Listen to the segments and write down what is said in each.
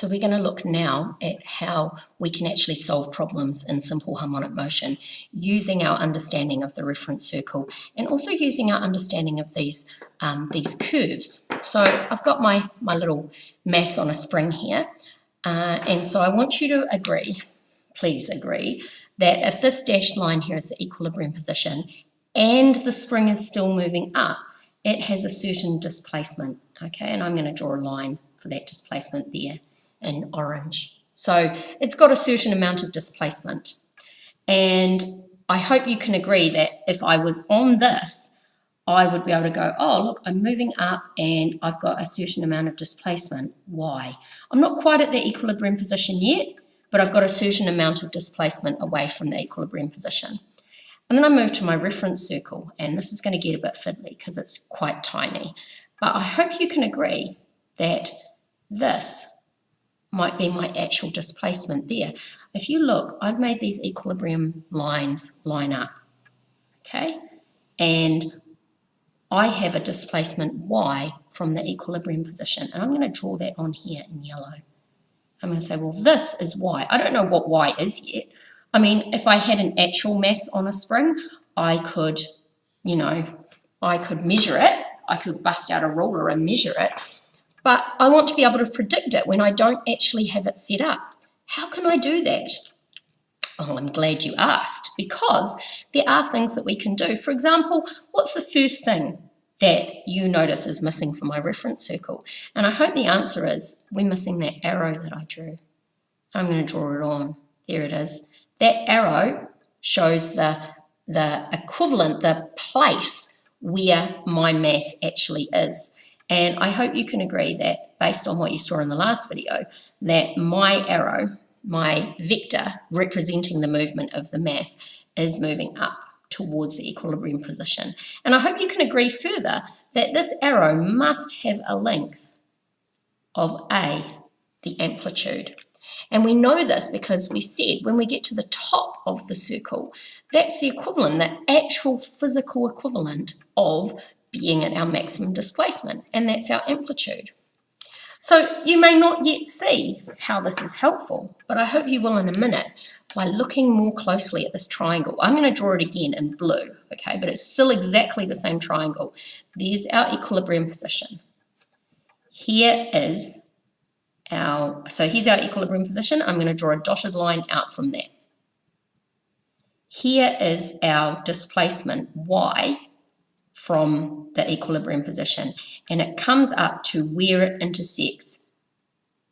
So we're going to look now at how we can actually solve problems in simple harmonic motion using our understanding of the reference circle and also using our understanding of these curves. So I've got my little mass on a spring here, and so I want you to agree, please agree, that if this dashed line here is the equilibrium position and the spring is still moving up, it has a certain displacement, okay? And I'm going to draw a line for that displacement there in orange. So it's got a certain amount of displacement. And I hope you can agree that if I was on this, I would be able to go, oh, look, I'm moving up and I've got a certain amount of displacement. Why? I'm not quite at the equilibrium position yet, but I've got a certain amount of displacement away from the equilibrium position. And then I move to my reference circle, and this is going to get a bit fiddly because it's quite tiny. But I hope you can agree that this might be my actual displacement there. If you look, I've made these equilibrium lines line up, okay? And I have a displacement y from the equilibrium position, and I'm going to draw that on here in yellow. I'm going to say, well, this is y. I don't know what y is yet. I mean, if I had an actual mass on a spring, I could, I could measure it. I could bust out a ruler and measure it. But I want to be able to predict it when I don't actually have it set up. How can I do that? Oh, I'm glad you asked, because there are things that we can do. For example, what's the first thing that you notice is missing from my reference circle? And I hope the answer is we're missing that arrow that I drew. I'm going to draw it on. There it is. That arrow shows the equivalent, the place where my mass actually is. And I hope you can agree that, based on what you saw in the last video, that my arrow, my vector representing the movement of the mass, is moving up towards the equilibrium position. And I hope you can agree further that this arrow must have a length of A, the amplitude. And we know this because we said when we get to the top of the circle, that's the equivalent, the actual physical equivalent of being at our maximum displacement, and that's our amplitude. So you may not yet see how this is helpful, but I hope you will in a minute by looking more closely at this triangle. I'm going to draw it again in blue, okay, but it's still exactly the same triangle. There's our equilibrium position. Here's our equilibrium position. I'm going to draw a dotted line out from that. Here is our displacement y from the equilibrium position, and it comes up to where it intersects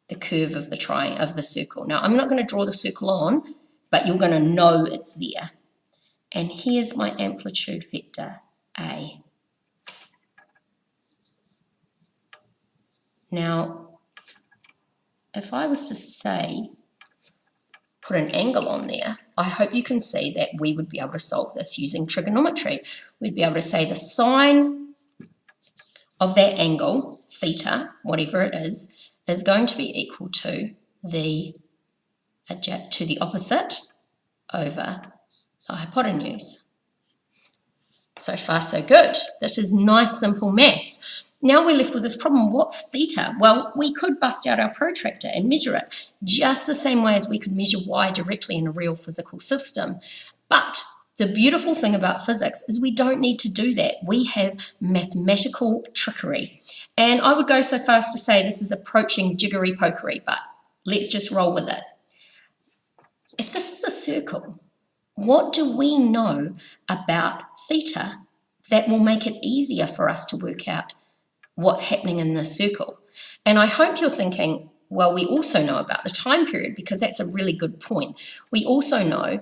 the curve of the circle. Now, I'm not going to draw the circle on, but you're going to know it's there. And here's my amplitude vector, A. Now, if I was to say, put an angle on there, I hope you can see that we would be able to solve this using trigonometry. We'd be able to say the sine of that angle, theta, whatever it is going to be equal to the opposite over the hypotenuse. So far, so good. This is nice, simple maths. Now we're left with this problem. What's theta? Well, we could bust out our protractor and measure it just the same way as we could measure y directly in a real physical system. But the beautiful thing about physics is we don't need to do that. We have mathematical trickery. And I would go so far as to say this is approaching jiggery-pokery, but let's just roll with it. If this is a circle, what do we know about theta that will make it easier for us to work out what's happening in this circle? And I hope you're thinking, well, we also know about the time period, because that's a really good point. We also know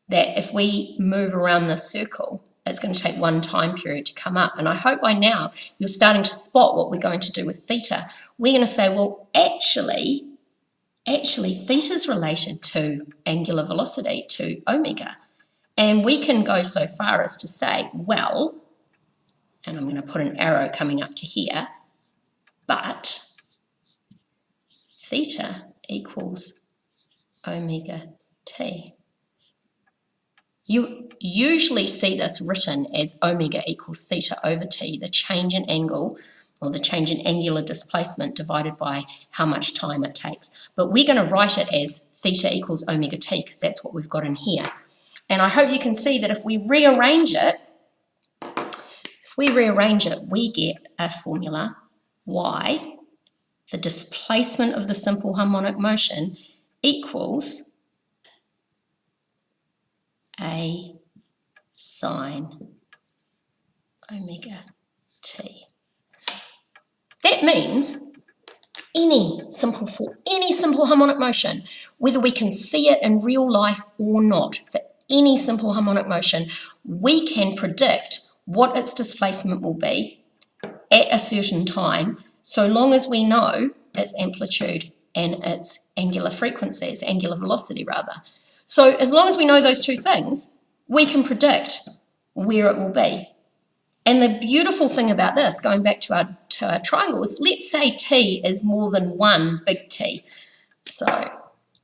that if we move around this circle, it's going to take one time period to come up. And I hope by now you're starting to spot what we're going to do with theta. We're going to say, well, actually, theta is related to angular velocity, to omega. And we can go so far as to say, well, and I'm going to put an arrow coming up to here, but theta equals omega t. You usually see this written as omega equals theta over t, the change in angle or the change in angular displacement divided by how much time it takes. But we're going to write it as theta equals omega t because that's what we've got in here. And I hope you can see that if we rearrange it, we get a formula y, the displacement of the simple harmonic motion, equals a sine omega t. That means any simple harmonic motion, whether we can see it in real life or not, for any simple harmonic motion, we can predict what its displacement will be at a certain time, so long as we know its amplitude and its angular frequency, its angular velocity rather. So as long as we know those two things, we can predict where it will be. And the beautiful thing about this, going back to our triangle, is let's say t is more than one big T. So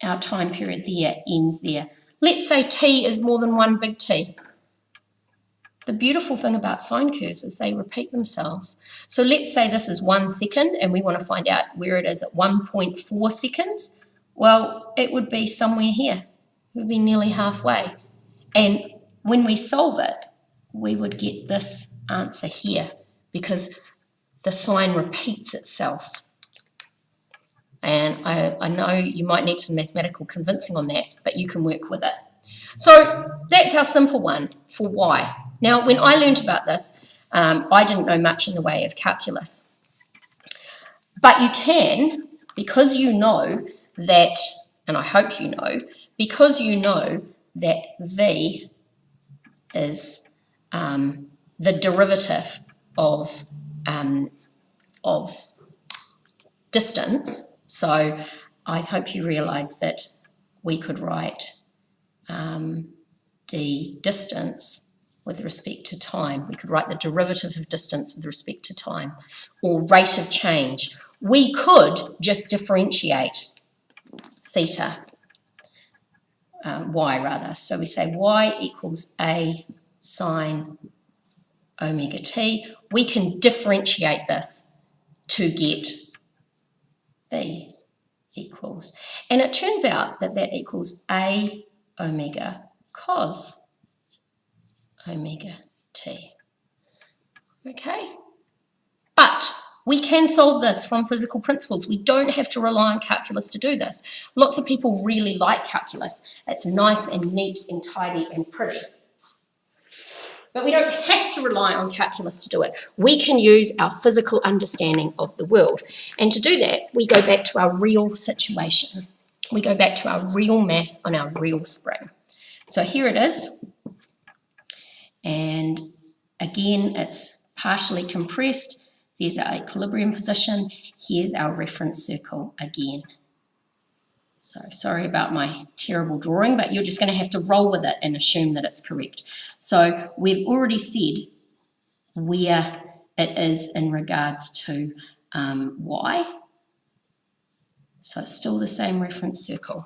our time period there ends there. Let's say t is more than one big T. The beautiful thing about sine curves is they repeat themselves. So let's say this is 1 second and we want to find out where it is at 1.4 seconds. Well, it would be somewhere here. It would be nearly halfway. And when we solve it, we would get this answer here because the sine repeats itself. And I know you might need some mathematical convincing on that, but you can work with it. So that's our simple one for y. Now, when I learned about this, I didn't know much in the way of calculus. But you can, because you know that, and I hope you know, because you know that v is the derivative of distance. So I hope you realise that we could write the distance with respect to time. We could write the derivative of distance with respect to time, or rate of change. We could just differentiate theta, y rather. So we say y equals a sine omega t. We can differentiate this to get b equals. And it turns out that that equals a omega cos omega t. Okay? But we can solve this from physical principles. We don't have to rely on calculus to do this. Lots of people really like calculus. It's nice and neat and tidy and pretty. But we don't have to rely on calculus to do it. We can use our physical understanding of the world. And to do that, we go back to our real situation. We go back to our real mass on our real spring. So here it is. And again, it's partially compressed. There's our equilibrium position. Here's our reference circle again. So sorry about my terrible drawing, but you're just going to have to roll with it and assume that it's correct. So we've already said where it is in regards to y. So it's still the same reference circle.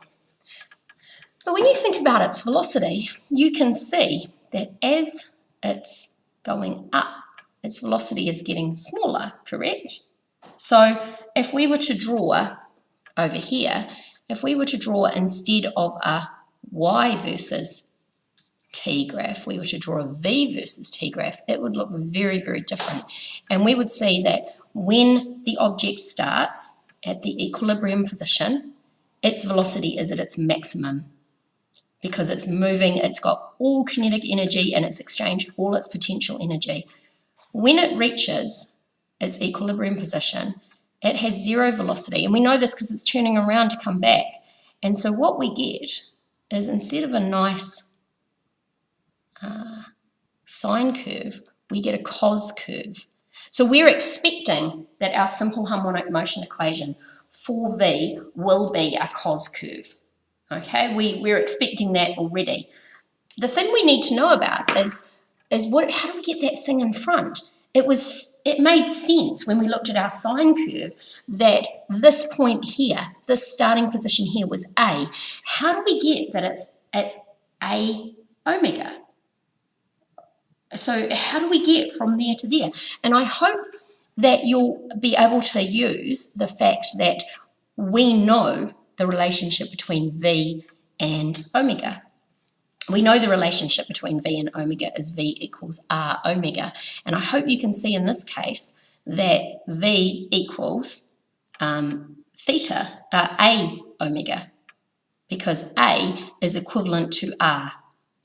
But when you think about its velocity, you can see that as it's going up, its velocity is getting smaller, correct? So if we were to draw over here, if we were to draw instead of a y versus t graph, we were to draw a v versus t graph, it would look very, very different. And we would see that when the object starts at the equilibrium position, its velocity is at its maximum because it's moving, it's got all kinetic energy and it's exchanged all its potential energy. When it reaches its equilibrium position, it has zero velocity, and we know this because it's turning around to come back. And so what we get is, instead of a nice sine curve, we get a cos curve. So we're expecting that our simple harmonic motion equation for v will be a cos curve. Okay, we're expecting that already. The thing we need to know about is how do we get that thing in front? It made sense when we looked at our sine curve that this point here, this starting position here was A. How do we get that it's A omega? So how do we get from there to there? And I hope that you'll be able to use the fact that we know the relationship between V and omega. We know the relationship between V and omega is V equals R omega. And I hope you can see in this case that V equals theta, A omega, because A is equivalent to R.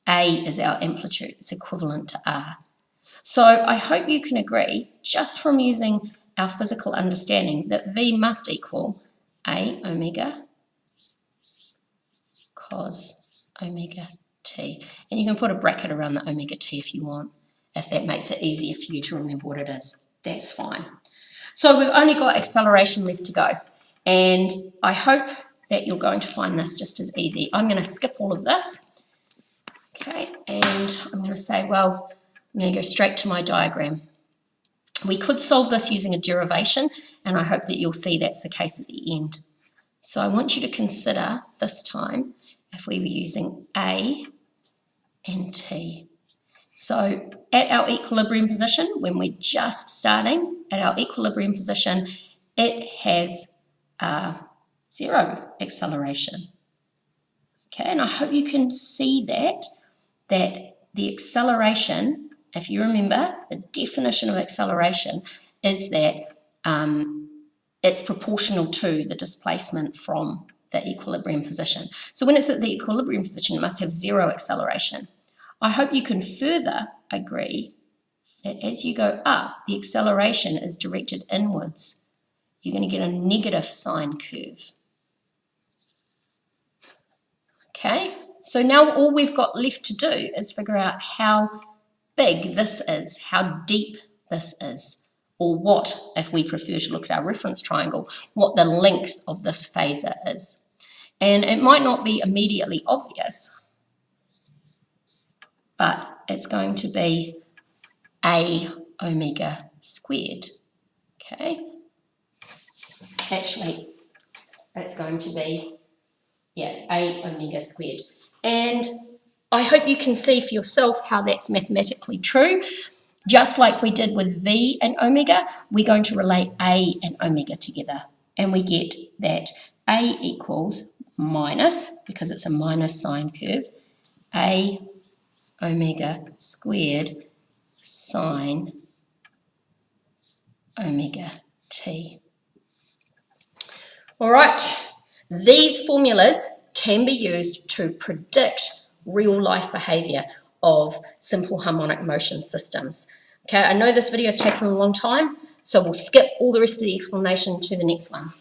A is our amplitude, it's equivalent to R. So I hope you can agree, just from using our physical understanding, that V must equal A omega cos omega t. And you can put a bracket around the omega t if you want, if that makes it easier for you to remember what it is. That's fine. So we've only got acceleration left to go. And I hope that you're going to find this just as easy. I'm going to skip all of this. Okay, and I'm going to say, well, I'm going to go straight to my diagram. We could solve this using a derivation, and I hope that you'll see that's the case at the end. So I want you to consider this time if we were using A and T. So at our equilibrium position, when we're just starting, at our equilibrium position, it has zero acceleration. Okay, and I hope you can see that the acceleration, if you remember, the definition of acceleration is that it's proportional to the displacement from the equilibrium position. So when it's at the equilibrium position, it must have zero acceleration. I hope you can further agree that as you go up, the acceleration is directed inwards. You're going to get a negative sine curve. Okay, so now all we've got left to do is figure out how big this is, how deep this is, or what, if we prefer to look at our reference triangle, what the length of this phasor is. And it might not be immediately obvious, but it's going to be A omega squared. Okay, actually, it's going to be A omega squared. And I hope you can see for yourself how that's mathematically true. Just like we did with V and omega, we're going to relate A and omega together. And we get that A equals minus, because it's a minus sine curve, A omega squared sine omega t. All right, these formulas can be used to predict real-life behaviour of simple harmonic motion systems. Okay, I know this video has taken a long time, so we'll skip all the rest of the explanation to the next one.